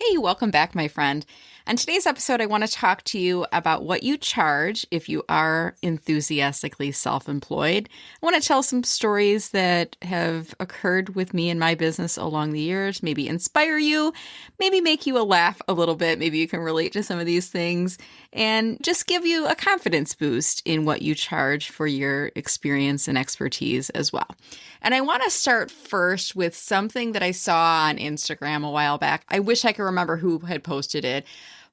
Hey, welcome back, my friend. On today's episode, I want to talk to you about what you charge if you are enthusiastically self-employed. I want to tell some stories that have occurred with me in my business along the years, maybe inspire you, maybe make you laugh a little bit. Maybe you can relate to some of these things and just give you a confidence boost in what you charge for your experience and expertise as well. And I want to start first with something that I saw on Instagram a while back. I wish I could remember who had posted it.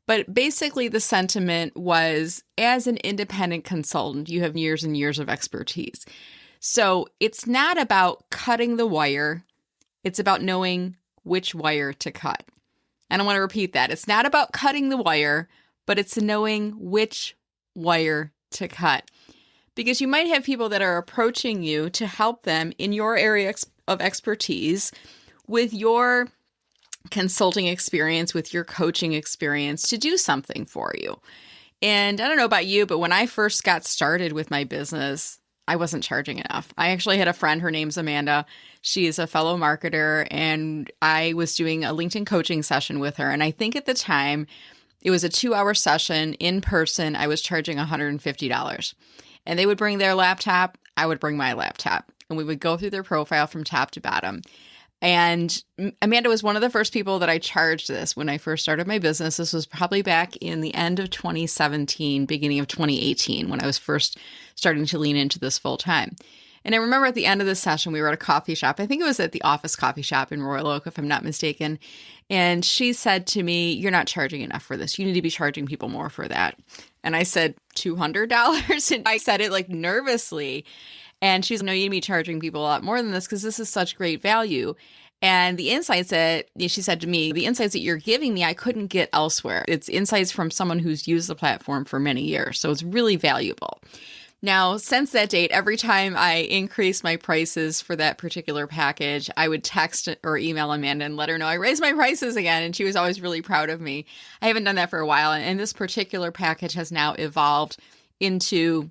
But basically, the sentiment was, as an independent consultant, you have years and years of expertise. So it's not about cutting the wire. It's about knowing which wire to cut. And I want to repeat that. It's not about cutting the wire, but it's knowing which wire to cut. Because you might have people that are approaching you to help them in your area of expertise with your consulting experience, with your coaching experience to do something for you. And I don't know about you, but when I first got started with my business, I wasn't charging enough. I actually had a friend, her name's Amanda. She is a fellow marketer, and I was doing a LinkedIn coaching session with her. And I think at the time, it was a 2-hour session in person. I was charging $150. And they would bring their laptop, I would bring my laptop, and we would go through their profile from top to bottom. And Amanda was one of the first people that I charged this when I first started my business. This was probably back in the end of 2017, beginning of 2018, when I was first starting to lean into this full time. And I remember at the end of the session, we were at a coffee shop. I think it was at the Office Coffee Shop in Royal Oak, if I'm not mistaken. And she said to me, "You're not charging enough for this. You need to be charging people more for that." And I said, $200? And I said it like nervously. And she's, "No, you need to be charging people a lot more than this because this is such great value." And the insights that she said to me, the insights that you're giving me, I couldn't get elsewhere. It's insights from someone who's used the platform for many years. So it's really valuable. Now, since that date, every time I increase my prices for that particular package, I would text or email Amanda and let her know I raised my prices again. And she was always really proud of me. I haven't done that for a while. And this particular package has now evolved into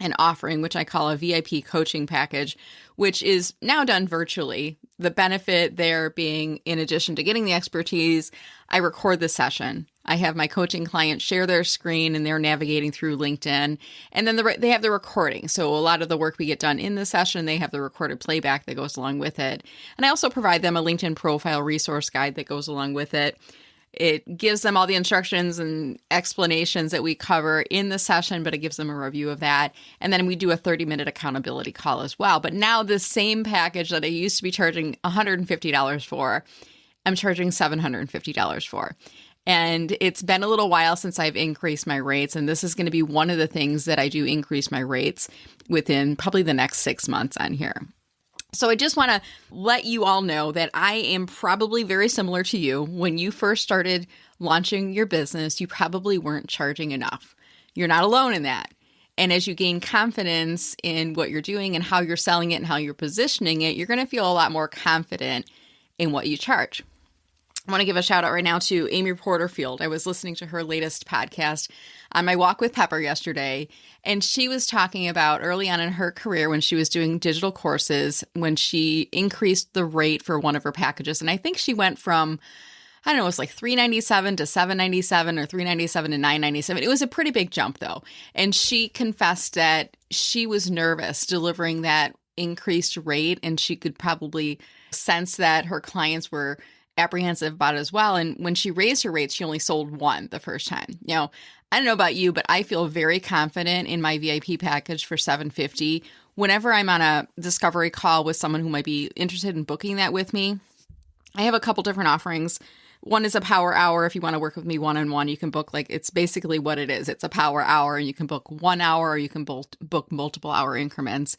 an offering, which I call a VIP coaching package, which is now done virtually. The benefit there being, in addition to getting the expertise, I record the session. I have my coaching client share their screen and they're navigating through LinkedIn. And then they have the recording. So a lot of the work we get done in the session, they have the recorded playback that goes along with it. And I also provide them a LinkedIn profile resource guide that goes along with it. It gives them all the instructions and explanations that we cover in the session, but it gives them a review of that. And then we do a 30-minute accountability call as well. But now the same package that I used to be charging $150 for, I'm charging $750 for. And it's been a little while since I've increased my rates. And this is going to be one of the things that I do increase my rates within probably the next 6 months on here. So I just want to let you all know that I am probably very similar to you. When you first started launching your business, you probably weren't charging enough. You're not alone in that. And as you gain confidence in what you're doing and how you're selling it and how you're positioning it, you're going to feel a lot more confident in what you charge. I want to give a shout out right now to Amy Porterfield. I was listening to her latest podcast on my walk with Pepper yesterday, and she was talking about early on in her career when she was doing digital courses, when she increased the rate for one of her packages. And I think she went from, I don't know, it was like $397 to $797 or $397 to $997. It was a pretty big jump though. And she confessed that she was nervous delivering that increased rate, and she could probably sense that her clients were apprehensive about it as well. And when she raised her rates, she only sold one the first time. You know, I don't know about you, but I feel very confident in my VIP package for $750. Whenever I'm on a discovery call with someone who might be interested in booking that with me, I have a couple different offerings. One is a power hour. If you want to work with me one-on-one, you can book, it's basically what it is. It's a power hour, and you can book 1 hour or you can book multiple hour increments.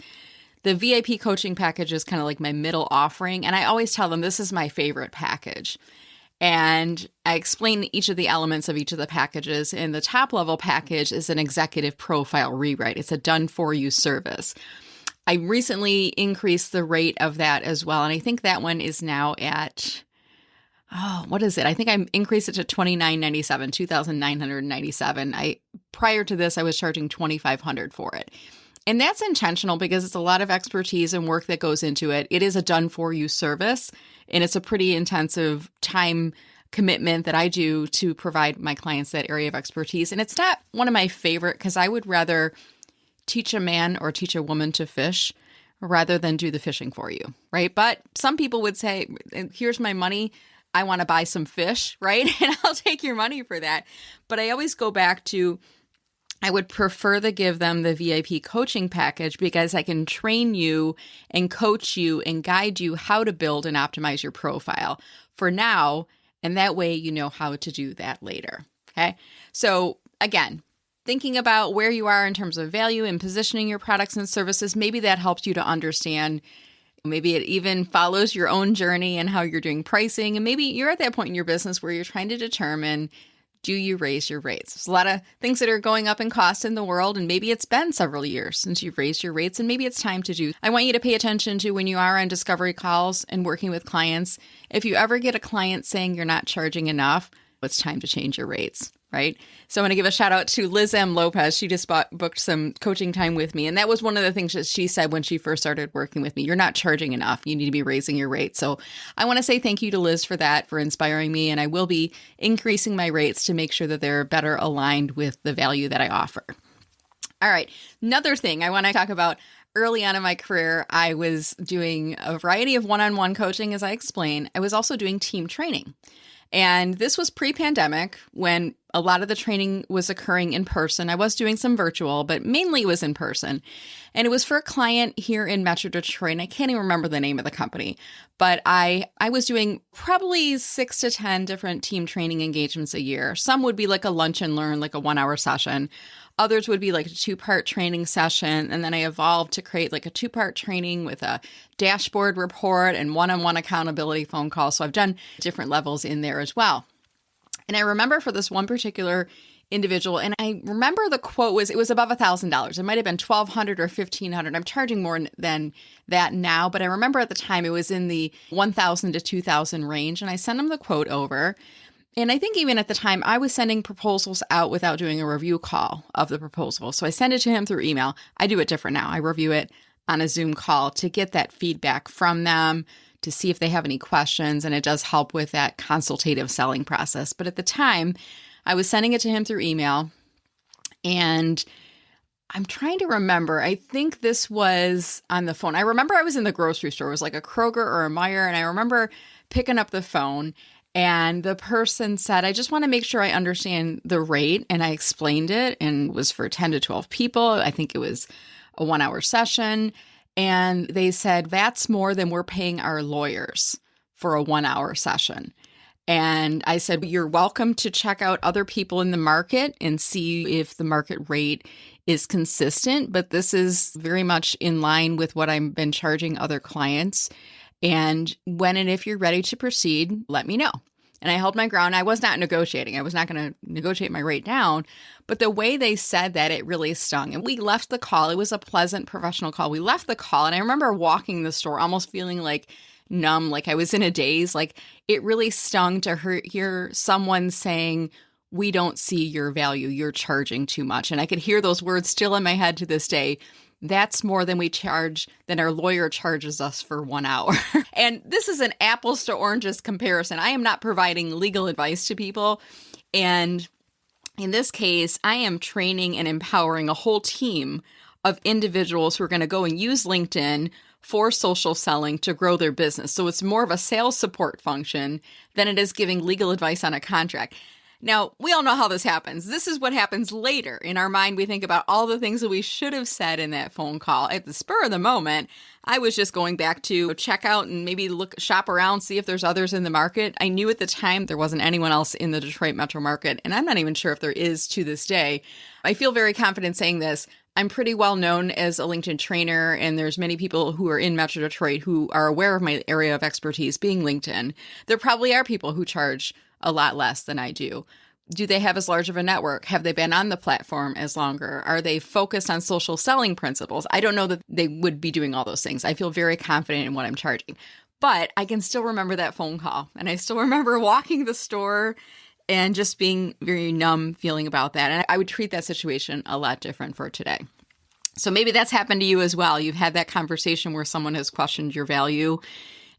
The VIP coaching package is kind of like my middle offering. And I always tell them this is my favorite package. And I explain each of the elements of each of the packages. And the top level package is an executive profile rewrite. It's a done-for-you service. I recently increased the rate of that as well. And I think that one is now at, what is it? I think I increased it to $2,997, $2,997. Prior to this, I was charging $2,500 for it. And that's intentional because it's a lot of expertise and work that goes into it. It is a done-for-you service, and it's a pretty intensive time commitment that I do to provide my clients that area of expertise. And it's not one of my favorite because I would rather teach a man or teach a woman to fish rather than do the fishing for you, right? But some people would say, here's my money. I want to buy some fish, right? And I'll take your money for that. But I always go back to, I would prefer to give them the VIP coaching package because I can train you and coach you and guide you how to build and optimize your profile for now. And that way, you know how to do that later. Okay. So again, thinking about where you are in terms of value and positioning your products and services, maybe that helps you to understand. Maybe it even follows your own journey and how you're doing pricing. And maybe you're at that point in your business where you're trying to determine, do you raise your rates? There's a lot of things that are going up in cost in the world, and maybe it's been several years since you've raised your rates, and maybe it's time to do. I want you to pay attention to when you are on discovery calls and working with clients. If you ever get a client saying you're not charging enough, it's time to change your rates, right? So I'm going to give a shout out to Liz M. Lopez. She just booked some coaching time with me. And that was one of the things that she said when she first started working with me. You're not charging enough. You need to be raising your rates. So I want to say thank you to Liz for that, for inspiring me. And I will be increasing my rates to make sure that they're better aligned with the value that I offer. All right. Another thing I want to talk about. Early on in my career, I was doing a variety of one-on-one coaching, as I explained. I was also doing team training. And this was pre-pandemic when a lot of the training was occurring in person. I was doing some virtual, but mainly it was in person. And it was for a client here in Metro Detroit. And I can't even remember the name of the company, but I was doing probably 6 to 10 different team training engagements a year. Some would be like a lunch and learn, like a 1-hour session. Others would be like a 2-part training session. And then I evolved to create like a 2-part training with a dashboard report and one-on-one accountability phone call. So I've done different levels in there as well. And I remember for this one particular individual, and I remember the quote was, it was above $1,000. It might have been $1,200 or $1,500. I'm charging more than that now, but I remember at the time it was in the $1,000 to $2,000 range. And I sent him the quote over. And I think even at the time, I was sending proposals out without doing a review call of the proposal. So I send it to him through email. I do it different now. I review it on a Zoom call to get that feedback from them, to see if they have any questions. And it does help with that consultative selling process. But at the time, I was sending it to him through email. And I'm trying to remember. I think this was on the phone. I remember I was in the grocery store. It was like a Kroger or a Meyer. And I remember picking up the phone. And the person said, I just want to make sure I understand the rate. And I explained it, and it was for 10 to 12 people. I think it was a 1-hour session. And they said, that's more than we're paying our lawyers for a 1-hour session. And I said, you're welcome to check out other people in the market and see if the market rate is consistent. But this is very much in line with what I've been charging other clients. And when and if you're ready to proceed, let me know. And I held my ground. I was not negotiating. I was not going to negotiate my rate down. But the way they said that, it really stung. And we left the call. It was a pleasant professional call. We left the call. And I remember walking the store almost feeling like numb, like I was in a daze. Like it really stung to hear someone saying, we don't see your value. You're charging too much. And I could hear those words still in my head to this day. That's more than we charge, than our lawyer charges us for 1 hour. And this is an apples to oranges comparison. I am not providing legal advice to people. And in this case, I am training and empowering a whole team of individuals who are going to go and use LinkedIn for social selling to grow their business. So it's more of a sales support function than it is giving legal advice on a contract. Now, we all know how this happens. This is what happens later. In our mind, we think about all the things that we should have said in that phone call. At the spur of the moment, I was just going back to check out and maybe shop around, see if there's others in the market. I knew at the time there wasn't anyone else in the Detroit metro market, and I'm not even sure if there is to this day. I feel very confident saying this. I'm pretty well known as a LinkedIn trainer, and there's many people who are in Metro Detroit who are aware of my area of expertise being LinkedIn. There probably are people who charge a lot less than I do. Do they have as large of a network? Have they been on the platform as longer? Are they focused on social selling principles? I don't know that they would be doing all those things. I feel very confident in what I'm charging. But I can still remember that phone call. And I still remember walking the store and just being very numb feeling about that. And I would treat that situation a lot different for today. So maybe that's happened to you as well. You've had that conversation where someone has questioned your value.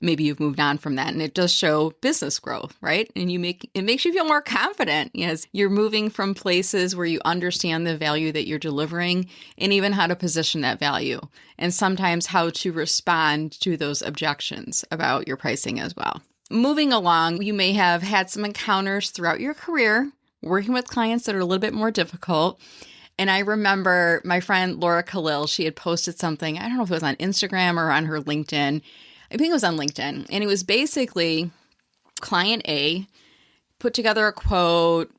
maybe you've moved on from that. And it does show business growth, right? And it makes you feel more confident as you're moving from places where you understand the value that you're delivering and even how to position that value. And sometimes how to respond to those objections about your pricing as well. Moving along, you may have had some encounters throughout your career working with clients that are a little bit more difficult. And I remember my friend Laura Khalil, she had posted something, I don't know if it was on Instagram or on her LinkedIn. I think it was on LinkedIn. And it was basically client A put together a quote,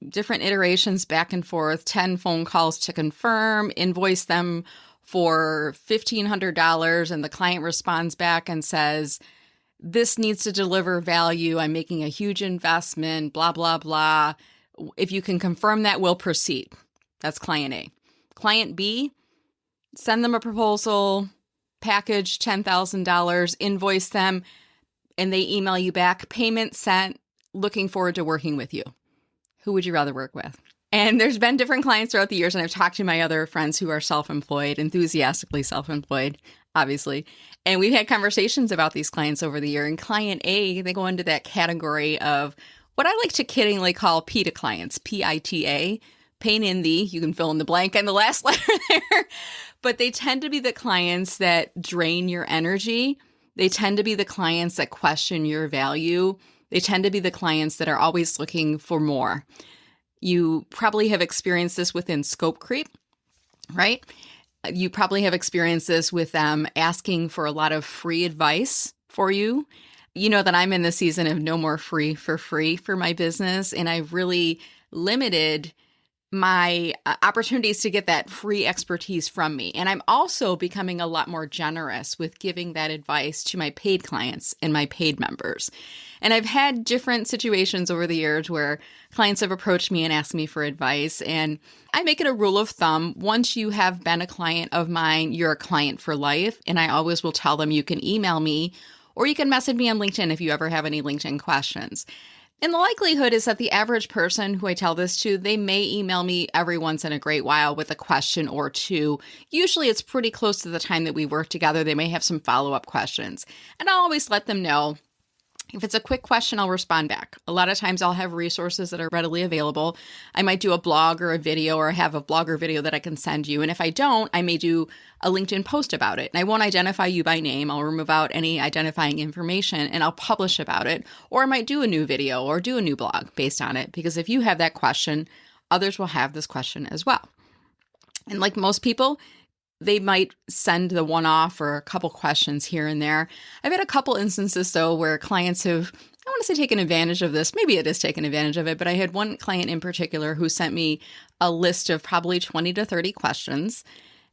different iterations back and forth, 10 phone calls to confirm, invoice them for $1,500. And the client responds back and says, this needs to deliver value. I'm making a huge investment, blah, blah, blah. If you can confirm that, we'll proceed. That's client A. Client B, send them a proposal, package $10,000, invoice them, and they email you back, payment sent, looking forward to working with you. Who would you rather work with? And there's been different clients throughout the years, and I've talked to my other friends who are self-employed, enthusiastically self-employed, obviously. And we've had conversations about these clients over the year. And client A, they go into that category of what I like to kiddingly call PITA clients, P-I-T-A, pain in the, you can fill in the blank and the last letter there. But they tend to be the clients that drain your energy. They tend to be the clients that question your value. They tend to be the clients that are always looking for more. You probably have experienced this within scope creep, right? You probably have experienced this with them asking for a lot of free advice for you. You know that I'm in the season of no more free for my business, and I've really limited my opportunities to get that free expertise from me. And I'm also becoming a lot more generous with giving that advice to my paid clients and my paid members. And I've had different situations over the years where clients have approached me and asked me for advice. And I make it a rule of thumb. Once you have been a client of mine, you're a client for life. And I always will tell them you can email me or you can message me on LinkedIn if you ever have any LinkedIn questions. And the likelihood is that the average person who I tell this to, they may email me every once in a great while with a question or two. Usually it's pretty close to the time that we work together. They may have some follow-up questions. And I'll always let them know. If it's a quick question, I'll respond back. A lot of times I'll have resources that are readily available. I might do a blog or a video or have a blog or video that I can send you. And if I don't, I may do a LinkedIn post about it. And I won't identify you by name. I'll remove out any identifying information and I'll publish about it. Or I might do a new video or do a new blog based on it. Because if you have that question, others will have this question as well. And like most people, they might send the one-off or a couple questions here and there. I've had a couple instances, though, where clients have, I want to say taken advantage of this. Maybe it is taken advantage of it, but I had one client in particular who sent me a list of probably 20 to 30 questions.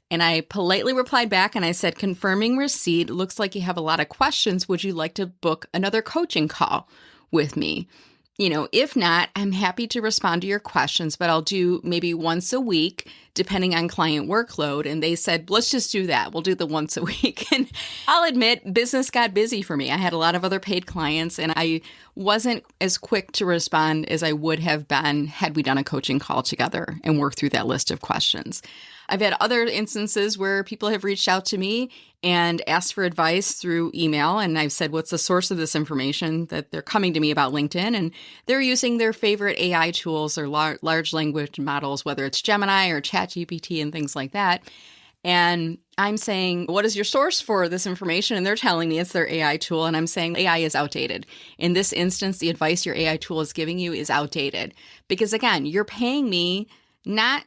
And I politely replied back and I said, confirming receipt, looks like you have a lot of questions. Would you like to book another coaching call with me? You know, if not, I'm happy to respond to your questions, but I'll do maybe once a week, depending on client workload. And they said, let's just do that. We'll do the once a week. And I'll admit, business got busy for me. I had a lot of other paid clients and I wasn't as quick to respond as I would have been had we done a coaching call together and worked through that list of questions. I've had other instances where people have reached out to me and asked for advice through email. And I've said, what's the source of this information that they're coming to me about LinkedIn? And they're using their favorite AI tools or large language models, whether it's Gemini or ChatGPT and things like that. And I'm saying, what is your source for this information? And they're telling me it's their AI tool. And I'm saying AI is outdated. In this instance, the advice your AI tool is giving you is outdated. Because again, you're paying me not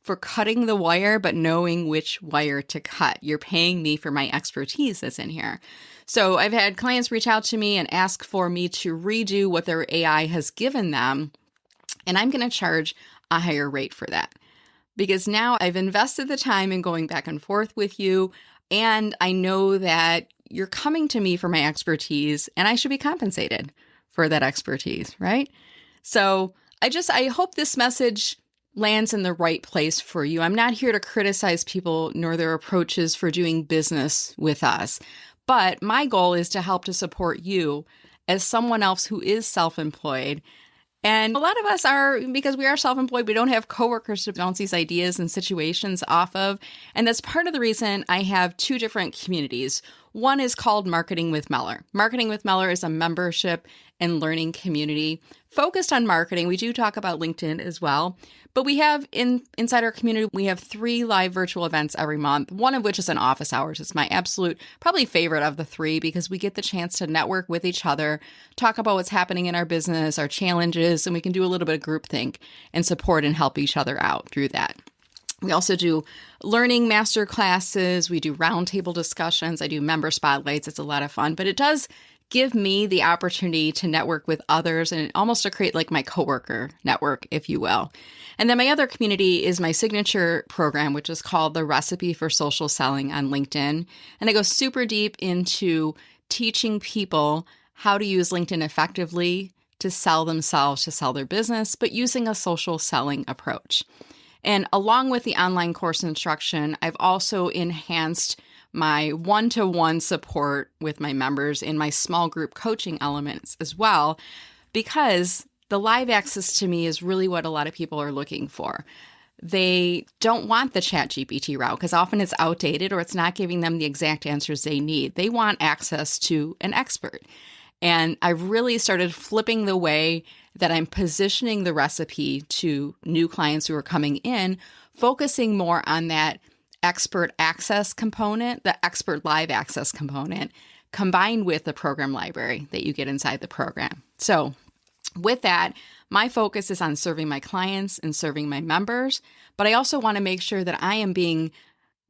for cutting the wire, but knowing which wire to cut. You're paying me for my expertise that's in here. So I've had clients reach out to me and ask for me to redo what their AI has given them. And I'm going to charge a higher rate for that. Because now I've invested the time in going back and forth with you. And I know that you're coming to me for my expertise and I should be compensated for that expertise, right? So I hope this message lands in the right place for you. I'm not here to criticize people nor their approaches for doing business with us, but my goal is to help to support you as someone else who is self-employed And a lot of us are, because we are self-employed, we don't have coworkers to bounce these ideas and situations off of. And that's part of the reason I have two different communities. One is called Marketing with Meller. Marketing with Meller is a membership and learning community focused on marketing. We do talk about LinkedIn as well. But we have inside our community, we have 3 live virtual events every month, one of which is in office hours. It's my absolute, probably favorite of the 3 because we get the chance to network with each other, talk about what's happening in our business, our challenges, and we can do a little bit of groupthink and support and help each other out through that. We also do learning master classes. We do roundtable discussions. I do member spotlights. It's a lot of fun, but it does give me the opportunity to network with others and almost to create like my coworker network, if you will. And then my other community is my signature program, which is called the Recipe for Social Selling on LinkedIn. And I go super deep into teaching people how to use LinkedIn effectively to sell themselves, to sell their business, but using a social selling approach. And along with the online course instruction, I've also enhanced my one-to-one support with my members in my small group coaching elements as well, because the live access to me is really what a lot of people are looking for. They don't want the ChatGPT route because often it's outdated or it's not giving them the exact answers they need. They want access to an expert. And I've really started flipping the way that I'm positioning the recipe to new clients who are coming in, focusing more on that expert access component, the expert live access component, combined with the program library that you get inside the program. So with that, my focus is on serving my clients and serving my members, but I also want to make sure that I am being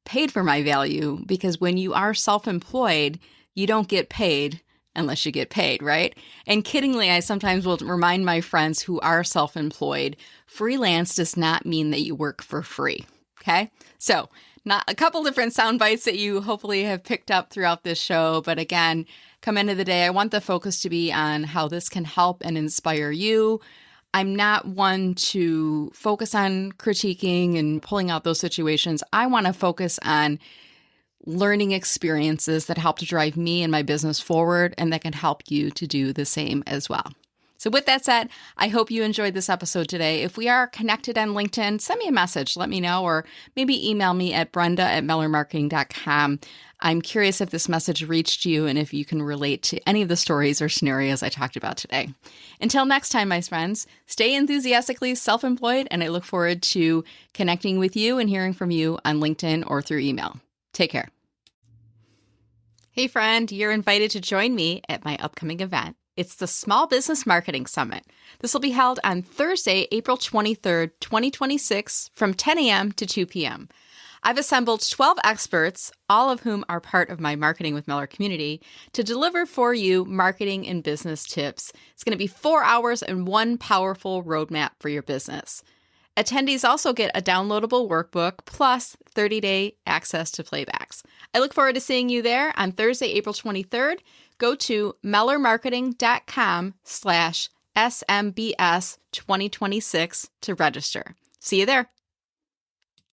paid for my value, because when you are self-employed, you don't get paid unless you get paid, right? And kiddingly, I sometimes will remind my friends who are self-employed, freelance does not mean that you work for free, okay? So not a couple different sound bites that you hopefully have picked up throughout this show. But again, come into the day, I want the focus to be on how this can help and inspire you. I'm not one to focus on critiquing and pulling out those situations. I want to focus on learning experiences that help to drive me and my business forward and that can help you to do the same as well. So with that said, I hope you enjoyed this episode today. If we are connected on LinkedIn, send me a message, let me know, or maybe email me at brenda@mellermarketing.com. I'm curious if this message reached you and if you can relate to any of the stories or scenarios I talked about today. Until next time, my friends, stay enthusiastically self-employed, and I look forward to connecting with you and hearing from you on LinkedIn or through email. Take care. Hey friend, you're invited to join me at my upcoming event. It's the Small Business Marketing Summit. This will be held on Thursday, April 23rd, 2026 from 10 a.m. to 2 p.m. I've assembled 12 experts, all of whom are part of my Marketing with Meller community, to deliver for you marketing and business tips. It's going to be 4 hours and one powerful roadmap for your business. Attendees also get a downloadable workbook plus 30-day access to playbacks. I look forward to seeing you there on Thursday, April 23rd. Go to mellermarketing.com/SMBS2026 to register. See you there.